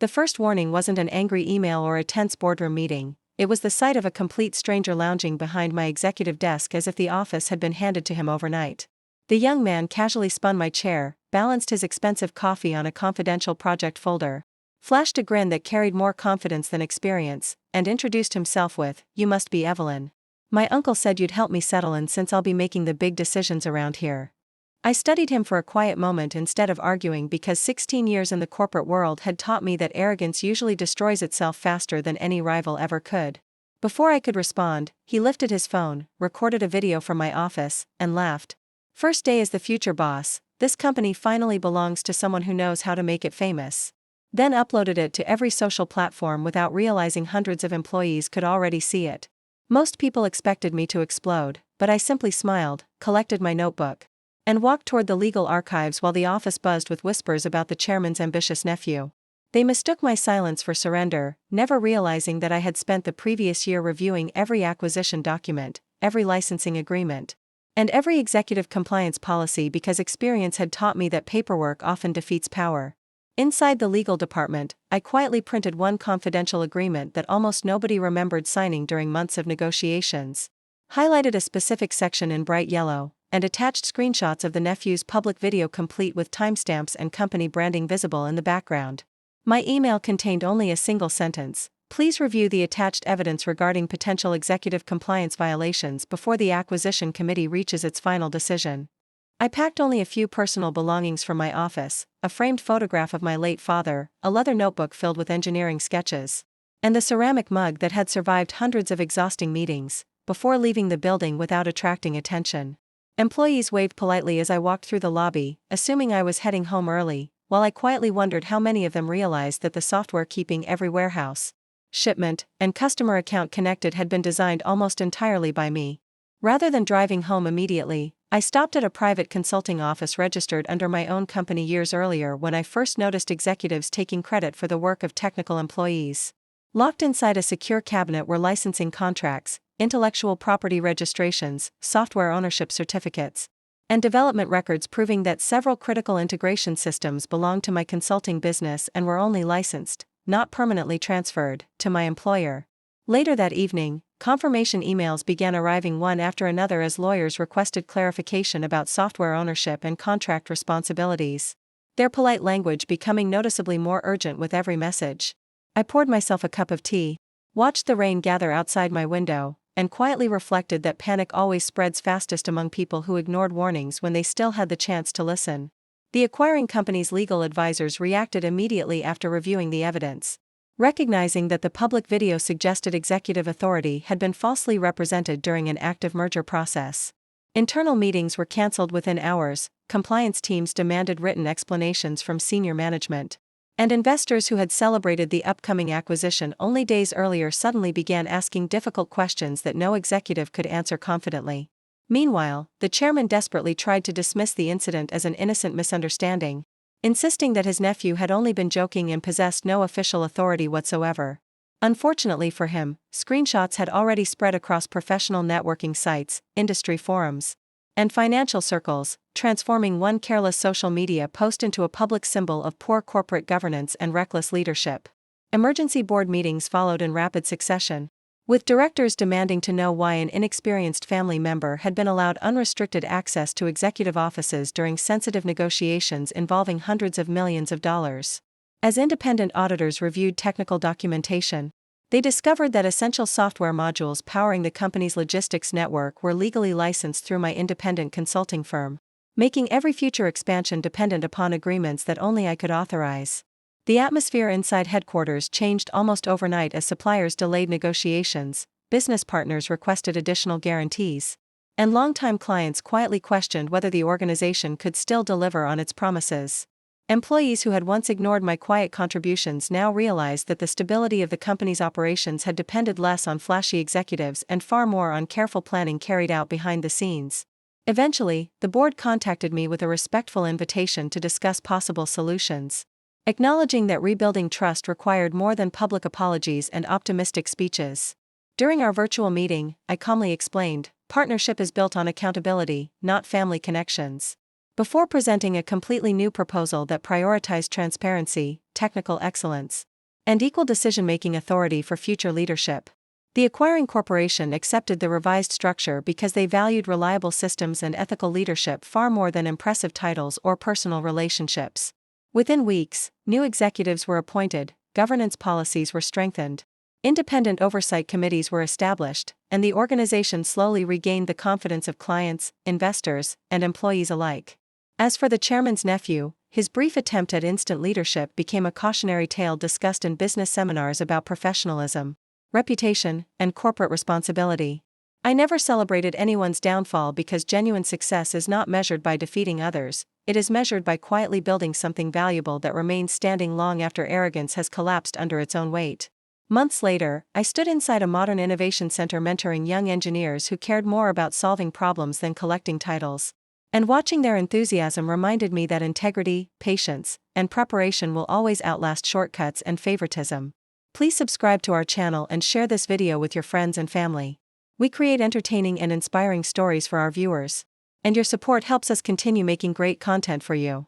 The first warning wasn't an angry email or a tense boardroom meeting, it was the sight of a complete stranger lounging behind my executive desk as if the office had been handed to him overnight. The young man casually spun my chair, balanced his expensive coffee on a confidential project folder, flashed a grin that carried more confidence than experience, and introduced himself with, "You must be Evelyn. My uncle said you'd help me settle in since I'll be making the big decisions around here." I studied him for a quiet moment instead of arguing because 16 years in the corporate world had taught me that arrogance usually destroys itself faster than any rival ever could. Before I could respond, he lifted his phone, recorded a video from my office, and laughed. "First day as the future boss, this company finally belongs to someone who knows how to make it famous." Then uploaded it to every social platform without realizing hundreds of employees could already see it. Most people expected me to explode, but I simply smiled, collected my notebook, and walked toward the legal archives while the office buzzed with whispers about the chairman's ambitious nephew. They mistook my silence for surrender, never realizing that I had spent the previous year reviewing every acquisition document, every licensing agreement, and every executive compliance policy because experience had taught me that paperwork often defeats power. Inside the legal department, I quietly printed one confidential agreement that almost nobody remembered signing during months of negotiations, highlighted a specific section in bright yellow, and attached screenshots of the nephew's public video complete with timestamps and company branding visible in the background. My email contained only a single sentence: "Please review the attached evidence regarding potential executive compliance violations before the acquisition committee reaches its final decision." I packed only a few personal belongings from my office, a framed photograph of my late father, a leather notebook filled with engineering sketches, and the ceramic mug that had survived hundreds of exhausting meetings, before leaving the building without attracting attention. Employees waved politely as I walked through the lobby, assuming I was heading home early, while I quietly wondered how many of them realized that the software keeping every warehouse, shipment, and customer account connected had been designed almost entirely by me. Rather than driving home immediately, I stopped at a private consulting office registered under my own company years earlier when I first noticed executives taking credit for the work of technical employees. Locked inside a secure cabinet were licensing contracts, intellectual property registrations, software ownership certificates, and development records proving that several critical integration systems belonged to my consulting business and were only licensed, not permanently transferred, to my employer. Later that evening, confirmation emails began arriving one after another as lawyers requested clarification about software ownership and contract responsibilities, their polite language becoming noticeably more urgent with every message. I poured myself a cup of tea, watched the rain gather outside my window, and quietly reflected that panic always spreads fastest among people who ignored warnings when they still had the chance to listen. The acquiring company's legal advisors reacted immediately after reviewing the evidence, recognizing that the public video suggested executive authority had been falsely represented during an active merger process. Internal meetings were canceled within hours, compliance teams demanded written explanations from senior management, and investors who had celebrated the upcoming acquisition only days earlier suddenly began asking difficult questions that no executive could answer confidently. Meanwhile, the chairman desperately tried to dismiss the incident as an innocent misunderstanding, insisting that his nephew had only been joking and possessed no official authority whatsoever. Unfortunately for him, screenshots had already spread across professional networking sites, industry forums, and financial circles, transforming one careless social media post into a public symbol of poor corporate governance and reckless leadership. Emergency board meetings followed in rapid succession, with directors demanding to know why an inexperienced family member had been allowed unrestricted access to executive offices during sensitive negotiations involving hundreds of millions of dollars. As independent auditors reviewed technical documentation, they discovered that essential software modules powering the company's logistics network were legally licensed through my independent consulting firm, making every future expansion dependent upon agreements that only I could authorize. The atmosphere inside headquarters changed almost overnight as suppliers delayed negotiations, business partners requested additional guarantees, and longtime clients quietly questioned whether the organization could still deliver on its promises. Employees who had once ignored my quiet contributions now realized that the stability of the company's operations had depended less on flashy executives and far more on careful planning carried out behind the scenes. Eventually, the board contacted me with a respectful invitation to discuss possible solutions, acknowledging that rebuilding trust required more than public apologies and optimistic speeches. During our virtual meeting, I calmly explained, "Partnership is built on accountability, not family connections." Before presenting a completely new proposal that prioritized transparency, technical excellence, and equal decision-making authority for future leadership. The acquiring corporation accepted the revised structure because they valued reliable systems and ethical leadership far more than impressive titles or personal relationships. Within weeks, new executives were appointed, governance policies were strengthened, independent oversight committees were established, and the organization slowly regained the confidence of clients, investors, and employees alike. As for the chairman's nephew, his brief attempt at instant leadership became a cautionary tale discussed in business seminars about professionalism, reputation, and corporate responsibility. I never celebrated anyone's downfall because genuine success is not measured by defeating others, it is measured by quietly building something valuable that remains standing long after arrogance has collapsed under its own weight. Months later, I stood inside a modern innovation center mentoring young engineers who cared more about solving problems than collecting titles. And watching their enthusiasm reminded me that integrity, patience, and preparation will always outlast shortcuts and favoritism. Please subscribe to our channel and share this video with your friends and family. We create entertaining and inspiring stories for our viewers. And your support helps us continue making great content for you.